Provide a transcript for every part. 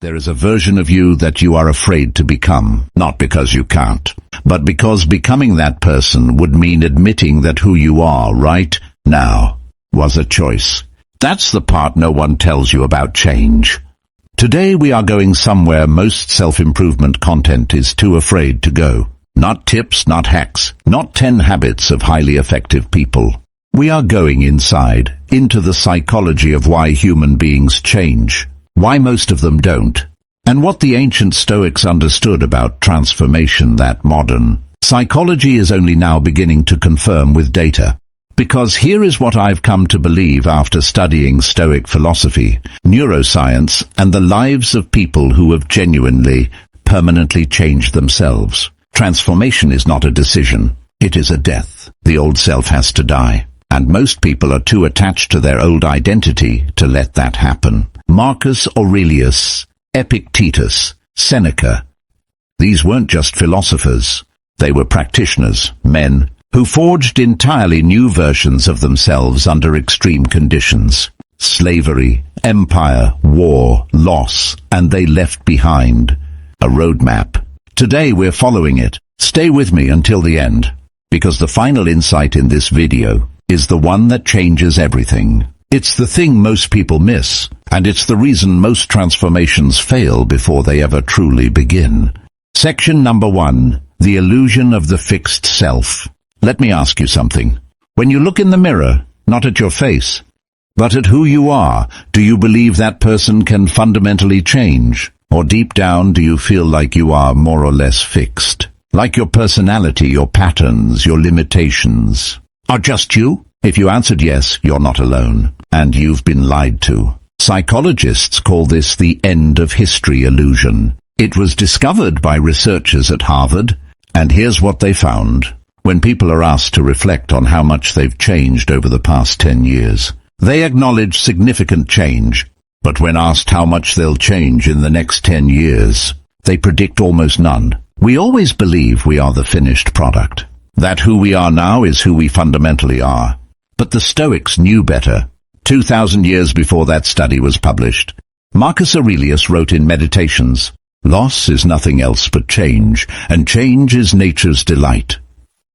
There is a version of you that you are afraid to become, not because you can't, but because becoming that person would mean admitting that who you are right now was a choice. That's the part no one tells you about change. Today we are going somewhere most self-improvement content is too afraid to go. Not tips, not hacks, not 10 habits of highly effective people. We are going inside, into the psychology of why human beings change, why most of them don't, and what the ancient Stoics understood about transformation that modern psychology is only now beginning to confirm with data. Because here is what I've come to believe after studying Stoic philosophy, neuroscience, and the lives of people who have genuinely, permanently changed themselves. Transformation is not a decision, it is a death. The old self has to die, and most people are too attached to their old identity to let that happen. Marcus Aurelius, Epictetus, Seneca. These weren't just philosophers, they were practitioners, men, who forged entirely new versions of themselves under extreme conditions. Slavery, empire, war, loss, and they left behind a roadmap. Today we're following it. Stay with me until the end, because the final insight in this video is the one that changes everything. It's the thing most people miss, and it's the reason most transformations fail before they ever truly begin. Section number 1, the illusion of the fixed self. Let me ask you something. When you look in the mirror, not at your face, but at who you are, do you believe that person can fundamentally change? Or deep down, do you feel like you are more or less fixed? Like your personality, your patterns, your limitations are just you? If you answered yes, you're not alone, and you've been lied to. Psychologists call this the end of history illusion. It was discovered by researchers at Harvard, and here's what they found. When people are asked to reflect on how much they've changed over the past 10 years, they acknowledge significant change, but when asked how much they'll change in the next 10 years, they predict almost none. We always believe we are the finished product, that who we are now is who we fundamentally are. But the Stoics knew better. 2,000 years before that study was published, Marcus Aurelius wrote in Meditations, "Loss is nothing else but change, and change is nature's delight."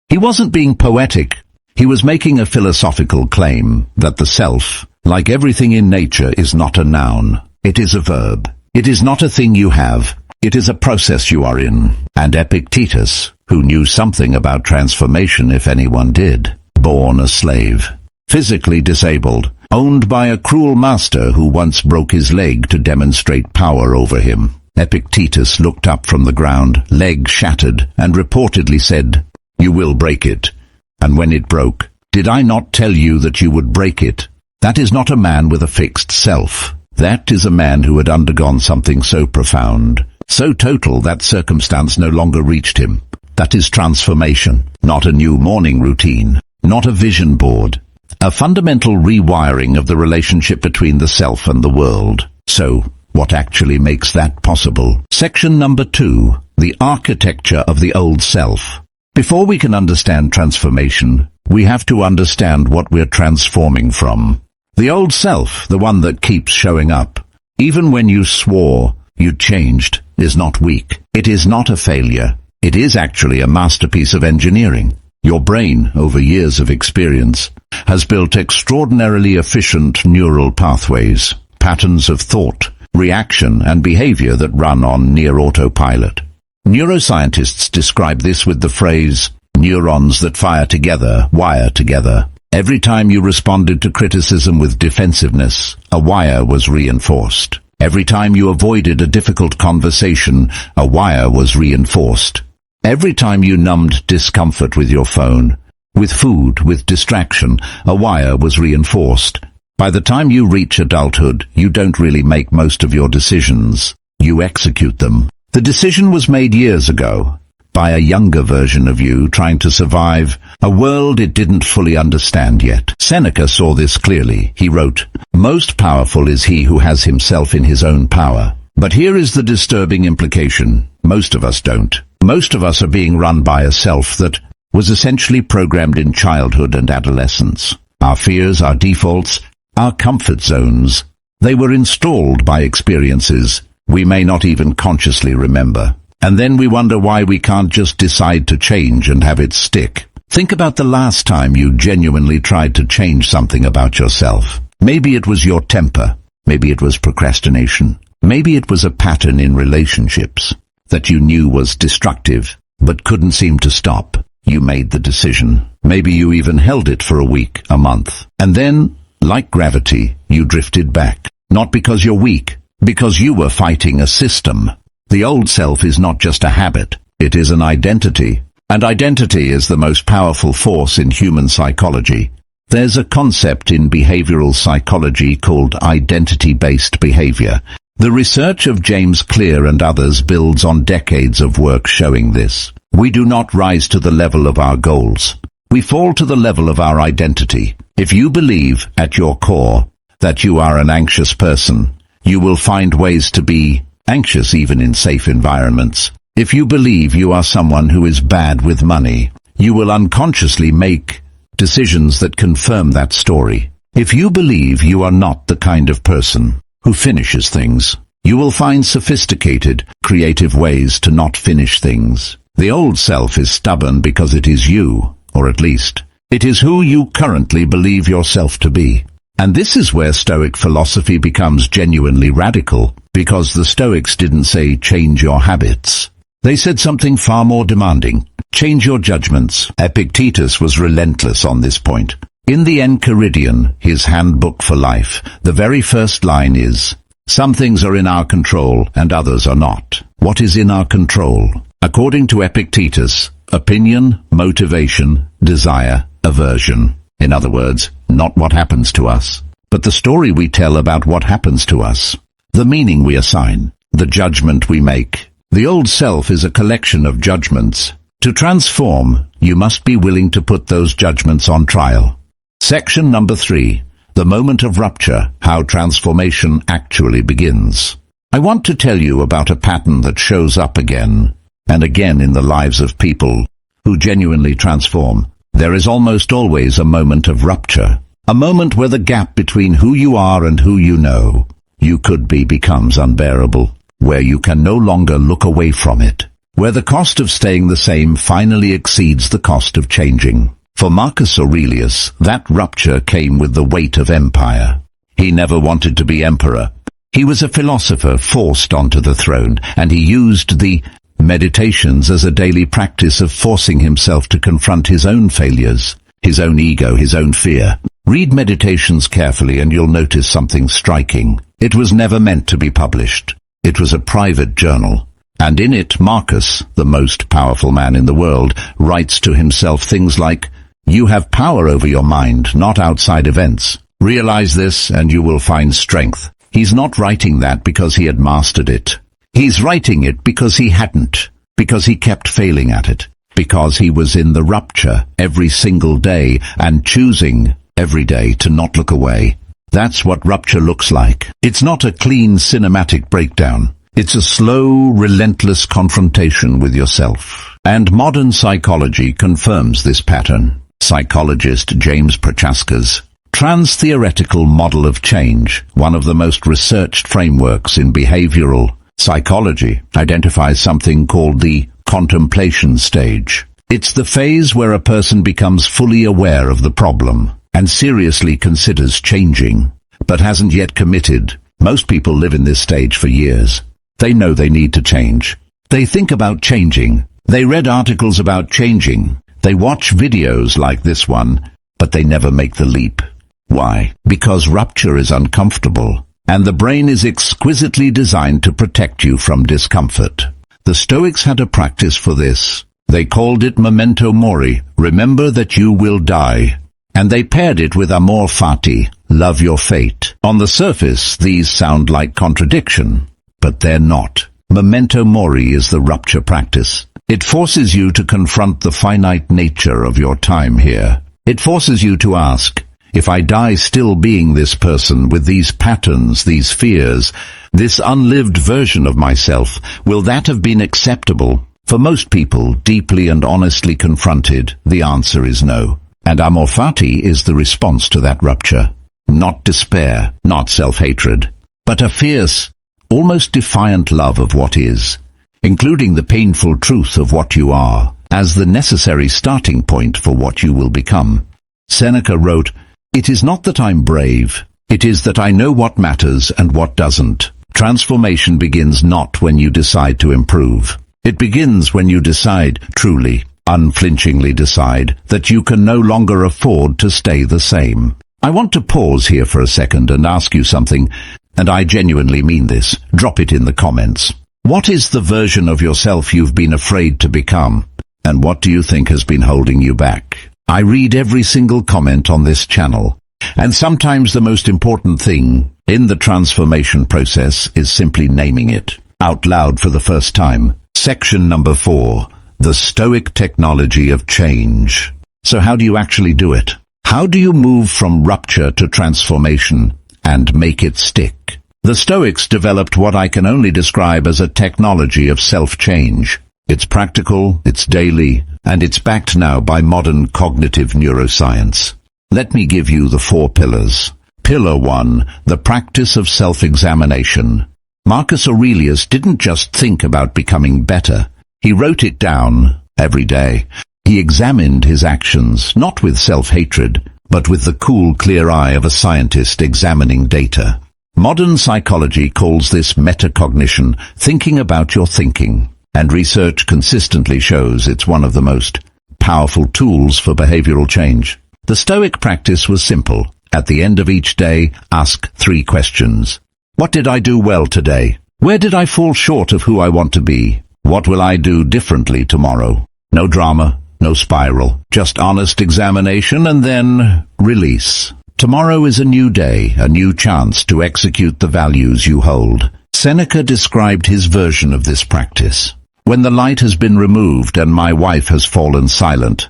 He wasn't being poetic. He was making a philosophical claim that the self, like everything in nature, is not a noun. It is a verb. It is not a thing you have. It is a process you are in. And Epictetus, who knew something about transformation if anyone did, born a slave, physically disabled, owned by a cruel master who once broke his leg to demonstrate power over him. Epictetus looked up from the ground, leg shattered, and reportedly said, "You will break it." And when it broke, "Did I not tell you that you would break it?" That is not a man with a fixed self. That is a man who had undergone something so profound, so total that circumstance no longer reached him. That is transformation, not a new morning routine, not a vision board. A fundamental rewiring of the relationship between the self and the world. So, what actually makes that possible? Section number 2, the architecture of the old self. Before we can understand transformation, we have to understand what we're transforming from. The old self, the one that keeps showing up, even when you swore you'd changed, is not weak. It is not a failure. It is actually a masterpiece of engineering. Your brain, over years of experience, has built extraordinarily efficient neural pathways, patterns of thought, reaction, and behavior that run on near autopilot. Neuroscientists describe this with the phrase, neurons that fire together, wire together. Every time you responded to criticism with defensiveness, a wire was reinforced. Every time you avoided a difficult conversation, a wire was reinforced. Every time you numbed discomfort with your phone, with food, with distraction, a wire was reinforced. By the time you reach adulthood, you don't really make most of your decisions. You execute them. The decision was made years ago, by a younger version of you trying to survive a world it didn't fully understand yet. Seneca saw this clearly. He wrote, "Most powerful is he who has himself in his own power." But here is the disturbing implication. Most of us don't. Most of us are being run by a self that was essentially programmed in childhood and adolescence. Our fears, our defaults, our comfort zones, they were installed by experiences we may not even consciously remember. And then we wonder why we can't just decide to change and have it stick. Think about the last time you genuinely tried to change something about yourself. Maybe it was your temper. Maybe it was procrastination. Maybe it was a pattern in relationships that you knew was destructive, but couldn't seem to stop. You made the decision. Maybe you even held it for a week, a month. And then, like gravity, you drifted back. Not because you're weak, because you were fighting a system. The old self is not just a habit, it is an identity. And identity is the most powerful force in human psychology. There's a concept in behavioral psychology called identity-based behavior. The research of James Clear and others builds on decades of work showing this. We do not rise to the level of our goals. We fall to the level of our identity. If you believe, at your core, that you are an anxious person, you will find ways to be anxious even in safe environments. If you believe you are someone who is bad with money, you will unconsciously make decisions that confirm that story. If you believe you are not the kind of person who finishes things, you will find sophisticated, creative ways to not finish things. The old self is stubborn because it is you, or at least, it is who you currently believe yourself to be. And this is where Stoic philosophy becomes genuinely radical, because the Stoics didn't say change your habits. They said something far more demanding. Change your judgments. Epictetus was relentless on this point. In the Enchiridion, his handbook for life, the very first line is, some things are in our control and others are not. What is in our control? According to Epictetus, opinion, motivation, desire, aversion. In other words, not what happens to us, but the story we tell about what happens to us. The meaning we assign, the judgment we make. The old self is a collection of judgments. To transform, you must be willing to put those judgments on trial. Section number 3. The moment of rupture, how transformation actually begins. I want to tell you about a pattern that shows up again and again in the lives of people who genuinely transform. There is almost always a moment of rupture, a moment where the gap between who you are and who you know you could be becomes unbearable, where you can no longer look away from it, where the cost of staying the same finally exceeds the cost of changing. For Marcus Aurelius, that rupture came with the weight of empire. He never wanted to be emperor. He was a philosopher forced onto the throne, and he used the meditations as a daily practice of forcing himself to confront his own failures, his own ego, his own fear. Read Meditations carefully and you'll notice something striking. It was never meant to be published. It was a private journal. And in it, Marcus, the most powerful man in the world, writes to himself things like, you have power over your mind, not outside events. Realize this and you will find strength. He's not writing that because he had mastered it. He's writing it because he hadn't, because he kept failing at it, because he was in the rupture every single day and choosing every day to not look away. That's what rupture looks like. It's not a clean cinematic breakdown. It's a slow, relentless confrontation with yourself. And modern psychology confirms this pattern. Psychologist James Prochaska's trans-theoretical model of change, one of the most researched frameworks in behavioral psychology, identifies something called the contemplation stage. It's the phase where a person becomes fully aware of the problem and seriously considers changing, but hasn't yet committed. Most people live in this stage for years. They know they need to change. They think about changing. They read articles about changing. They watch videos like this one, but they never make the leap. Why? Because rupture is uncomfortable, and the brain is exquisitely designed to protect you from discomfort. The Stoics had a practice for this. They called it memento mori, remember that you will die. And they paired it with amor fati, love your fate. On the surface, these sound like contradiction, but they're not. Memento mori is the rupture practice. It forces you to confront the finite nature of your time here. It forces you to ask, if I die still being this person with these patterns, these fears, this unlived version of myself, will that have been acceptable? For most people, deeply and honestly confronted, the answer is no. And amor fati is the response to that rupture. Not despair, not self-hatred, but a fierce, almost defiant love of what is, including the painful truth of what you are, as the necessary starting point for what you will become. Seneca wrote, "It is not that I'm brave, it is that I know what matters and what doesn't." Transformation begins not when you decide to improve. It begins when you decide, truly, unflinchingly decide, that you can no longer afford to stay the same. I want to pause here for a second and ask you something, and I genuinely mean this. Drop it in the comments. What is the version of yourself you've been afraid to become? And what do you think has been holding you back? I read every single comment on this channel, and sometimes the most important thing in the transformation process is simply naming it out loud for the first time. Section number 4, the Stoic technology of change. So how do you actually do it? How do you move from rupture to transformation and make it stick? The Stoics developed what I can only describe as a technology of self-change. It's practical, it's daily, and it's backed now by modern cognitive neuroscience. Let me give you the 4 pillars. Pillar 1, the practice of self-examination. Marcus Aurelius didn't just think about becoming better. He wrote it down every day. He examined his actions, not with self-hatred, but with the cool, clear eye of a scientist examining data. Modern psychology calls this metacognition, thinking about your thinking, and research consistently shows it's one of the most powerful tools for behavioral change. The Stoic practice was simple. At the end of each day, ask 3 questions. What did I do well today? Where did I fall short of who I want to be? What will I do differently tomorrow? No drama, no spiral, just honest examination and then release. Tomorrow is a new day, a new chance to execute the values you hold. Seneca described his version of this practice. When the light has been removed and my wife has fallen silent,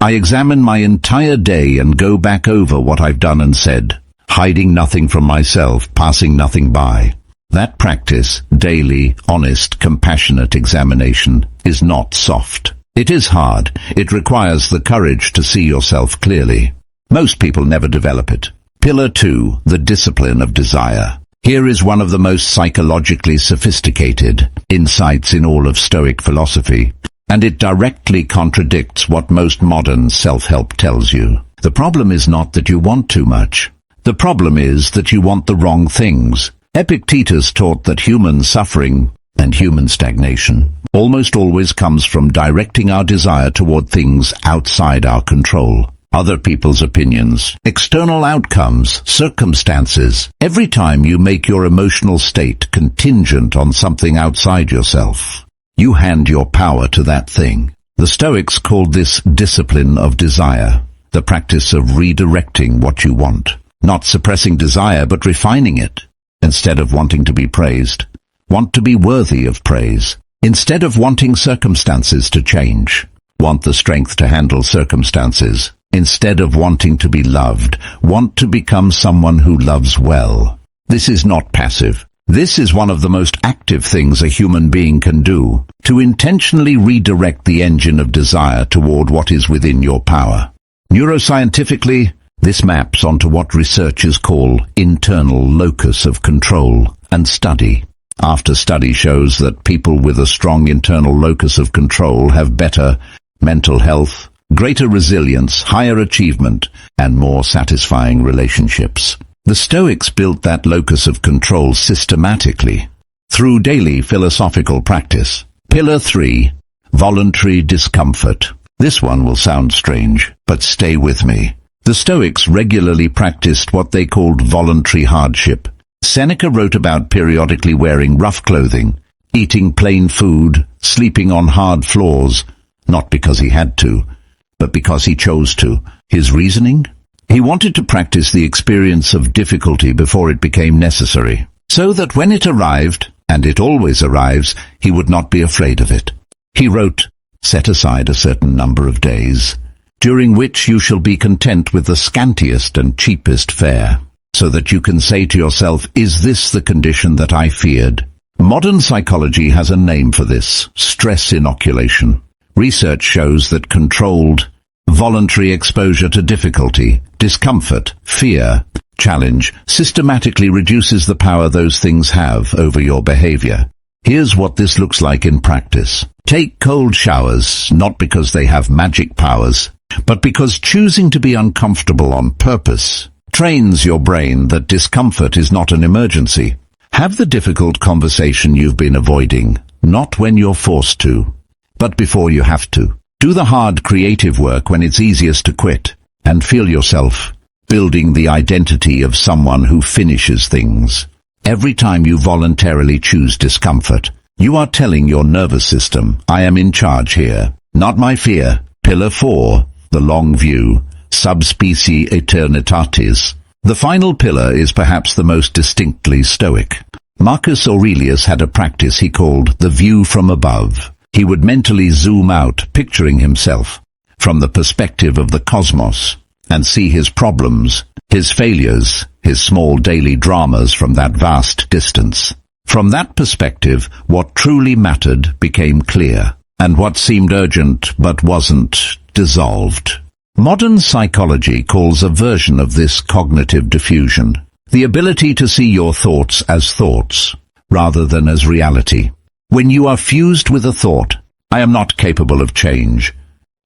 I examine my entire day and go back over what I've done and said, hiding nothing from myself, passing nothing by. That practice, daily, honest, compassionate examination, is not soft. It is hard. It requires the courage to see yourself clearly. Most people never develop it. Pillar 2, the discipline of desire. Here is one of the most psychologically sophisticated insights in all of Stoic philosophy, and it directly contradicts what most modern self-help tells you. The problem is not that you want too much. The problem is that you want the wrong things. Epictetus taught that human suffering and human stagnation almost always comes from directing our desire toward things outside our control. Other people's opinions, external outcomes, circumstances. Every time you make your emotional state contingent on something outside yourself, you hand your power to that thing. The Stoics called this discipline of desire, the practice of redirecting what you want. Not suppressing desire, but refining it. Instead of wanting to be praised, want to be worthy of praise. Instead of wanting circumstances to change, want the strength to handle circumstances. Instead of wanting to be loved, want to become someone who loves well. This is not passive. This is one of the most active things a human being can do, to intentionally redirect the engine of desire toward what is within your power. Neuroscientifically, this maps onto what researchers call internal locus of control and study. After study shows that people with a strong internal locus of control have better mental health, greater resilience, higher achievement, and more satisfying relationships. The Stoics built that locus of control systematically through daily philosophical practice. Pillar 3, voluntary discomfort. This one will sound strange, but stay with me. The Stoics regularly practiced what they called voluntary hardship. Seneca wrote about periodically wearing rough clothing, eating plain food, sleeping on hard floors, not because he had to, but because he chose to. His reasoning? He wanted to practice the experience of difficulty before it became necessary, so that when it arrived, and it always arrives, he would not be afraid of it. He wrote, "Set aside a certain number of days, during which you shall be content with the scantiest and cheapest fare, so that you can say to yourself, is this the condition that I feared?" Modern psychology has a name for this: stress inoculation. Research shows that controlled, voluntary exposure to difficulty, discomfort, fear, challenge systematically reduces the power those things have over your behavior. Here's what this looks like in practice. Take cold showers, not because they have magic powers, but because choosing to be uncomfortable on purpose trains your brain that discomfort is not an emergency. Have the difficult conversation you've been avoiding, not when you're forced to, but before you have to. Do the hard creative work when it's easiest to quit, and feel yourself building the identity of someone who finishes things. Every time you voluntarily choose discomfort, you are telling your nervous system, I am in charge here, not my fear. Pillar 4, the long view, subspecie aeternitatis. The final pillar is perhaps the most distinctly Stoic. Marcus Aurelius had a practice he called the view from above. He would mentally zoom out, picturing himself from the perspective of the cosmos, and see his problems, his failures, his small daily dramas from that vast distance. From that perspective, what truly mattered became clear, and what seemed urgent but wasn't dissolved. Modern psychology calls a version of this cognitive diffusion, the ability to see your thoughts as thoughts, rather than as reality. When you are fused with a thought, I am not capable of change,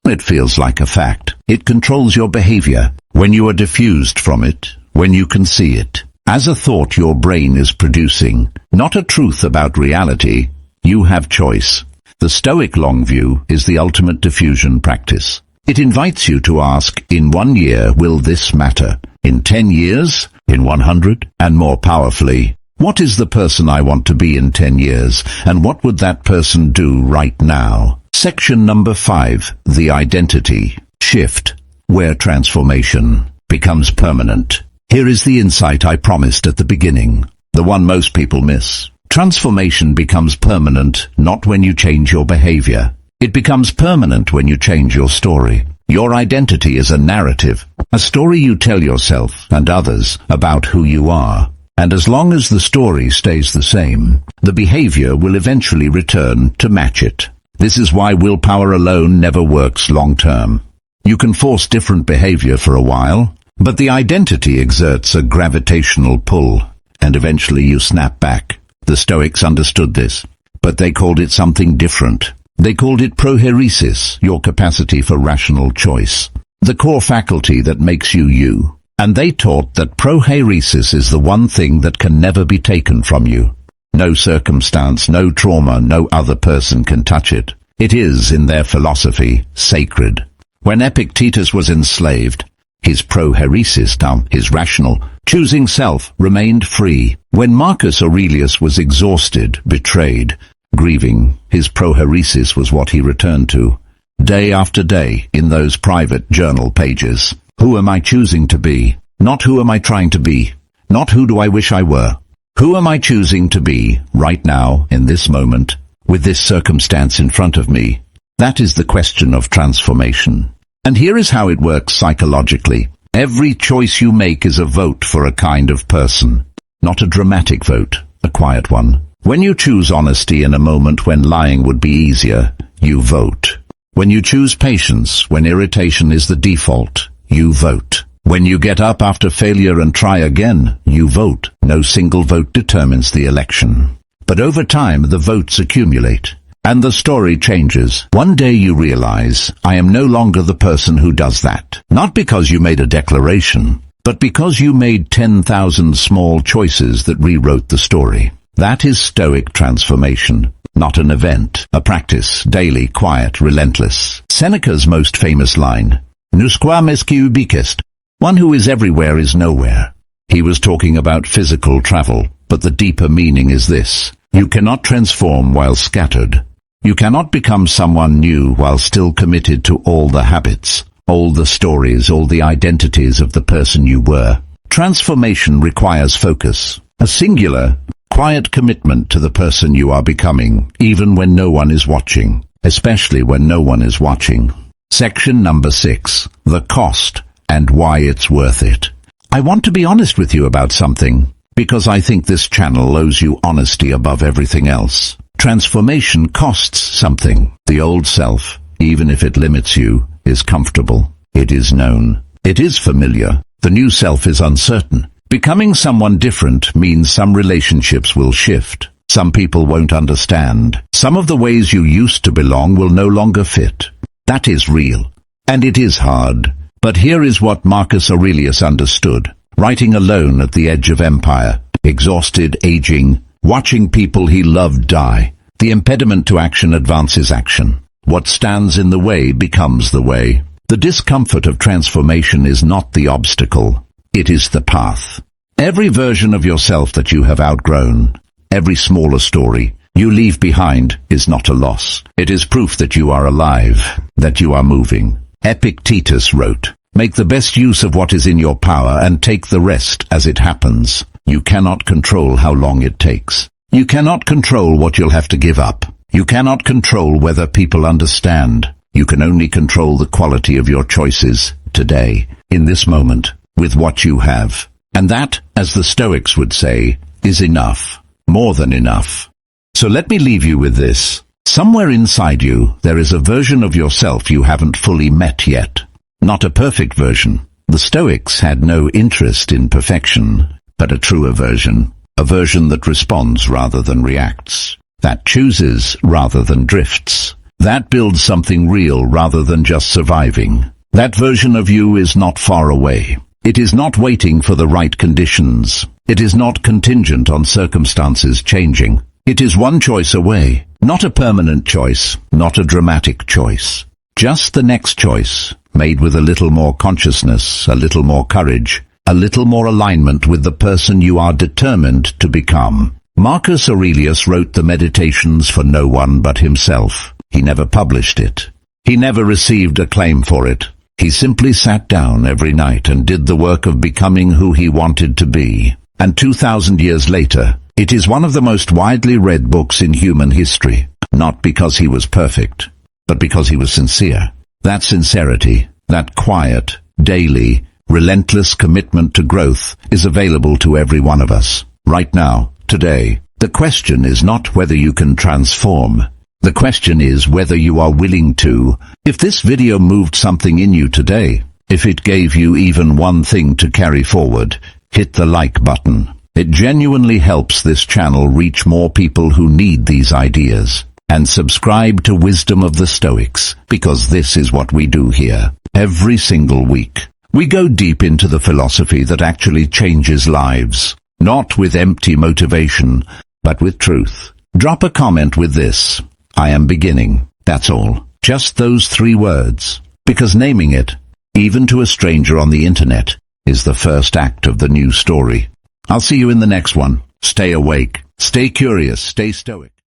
it feels like a fact. It controls your behavior. When you are diffused from it, when you can see it as a thought your brain is producing, not a truth about reality, you have choice. The Stoic long view is the ultimate diffusion practice. It invites you to ask, in 1 year, will this matter? In 10 years? In 100? And more powerfully, what is the person I want to be in 10 years, and what would that person do right now? Section number 5, the identity shift, where transformation becomes permanent. Here is the insight I promised at the beginning, the one most people miss. Transformation becomes permanent not when you change your behavior. It becomes permanent when you change your story. Your identity is a narrative, a story you tell yourself and others about who you are. And as long as the story stays the same, the behavior will eventually return to match it. This is why willpower alone never works long-term. You can force different behavior for a while, but the identity exerts a gravitational pull, and eventually you snap back. The Stoics understood this, but they called it something different. They called it prohairesis, your capacity for rational choice, the core faculty that makes you you. And they taught that prohairesis is the one thing that can never be taken from you. No circumstance, no trauma, no other person can touch it. It is, in their philosophy, sacred. When Epictetus was enslaved, his prohairesis, his rational, choosing self, remained free. When Marcus Aurelius was exhausted, betrayed, grieving, his prohairesis was what he returned to. Day after day, in those private journal pages. Who am I choosing to be? Not who am I trying to be? Not who do I wish I were? Who am I choosing to be, right now, in this moment, with this circumstance in front of me? That is the question of transformation. And here is how it works psychologically. Every choice you make is a vote for a kind of person. Not a dramatic vote, a quiet one. When you choose honesty in a moment when lying would be easier, you vote. When you choose patience, when irritation is the default, you vote. When you get up after failure and try again, you vote. No single vote determines the election. But over time the votes accumulate, and the story changes. One day you realize, I am no longer the person who does that. Not because you made a declaration, but because you made 10,000 small choices that rewrote the story. That is Stoic transformation. Not an event, a practice, daily, quiet, relentless. Seneca's most famous line, Nusquam esque ubicest. One who is everywhere is nowhere. He was talking about physical travel, but the deeper meaning is this. You cannot transform while scattered. You cannot become someone new while still committed to all the habits, all the stories, all the identities of the person you were. Transformation requires focus, a singular, quiet commitment to the person you are becoming, even when no one is watching, especially when no one is watching. Section number 6, the cost and why it's worth it. I want to be honest with you about something, because I think this channel owes you honesty above everything else. Transformation costs something. The old self, even if it limits you, is comfortable. It is known. It is familiar. The new self is uncertain. Becoming someone different means some relationships will shift. Some people won't understand. Some of the ways you used to belong will no longer fit. That is real. And it is hard. But here is what Marcus Aurelius understood. Writing alone at the edge of empire, exhausted, aging, watching people he loved die. The impediment to action advances action. What stands in the way becomes the way. The discomfort of transformation is not the obstacle. It is the path. Every version of yourself that you have outgrown, every smaller story you leave behind is not a loss. It is proof that you are alive, that you are moving. Epictetus wrote, "Make the best use of what is in your power and take the rest as it happens." You cannot control how long it takes. You cannot control what you'll have to give up. You cannot control whether people understand. You can only control the quality of your choices today, in this moment, with what you have. And that, as the Stoics would say, is enough. More than enough. So let me leave you with this. Somewhere inside you, there is a version of yourself you haven't fully met yet. Not a perfect version. The Stoics had no interest in perfection, but a truer version. A version that responds rather than reacts. That chooses rather than drifts. That builds something real rather than just surviving. That version of you is not far away. It is not waiting for the right conditions. It is not contingent on circumstances changing. It is one choice away. Not a permanent choice, not a dramatic choice. Just the next choice, made with a little more consciousness, a little more courage, a little more alignment with the person you are determined to become. Marcus Aurelius wrote the Meditations for no one but himself. He never published it. He never received acclaim for it. He simply sat down every night and did the work of becoming who he wanted to be. And 2,000 years later, it is one of the most widely read books in human history. Not because he was perfect, but because he was sincere. That sincerity, that quiet, daily, relentless commitment to growth is available to every one of us, right now, today. The question is not whether you can transform. The question is whether you are willing to. If this video moved something in you today, if it gave you even one thing to carry forward, hit the like button. It genuinely helps this channel reach more people who need these ideas. And subscribe to Wisdom of the Stoics, because this is what we do here. Every single week, we go deep into the philosophy that actually changes lives. Not with empty motivation, but with truth. Drop a comment with this: "I am beginning." That's all. Just those 3 words. Because naming it, even to a stranger on the internet, is the first act of the new story. I'll see you in the next one. Stay awake, stay curious, stay stoic.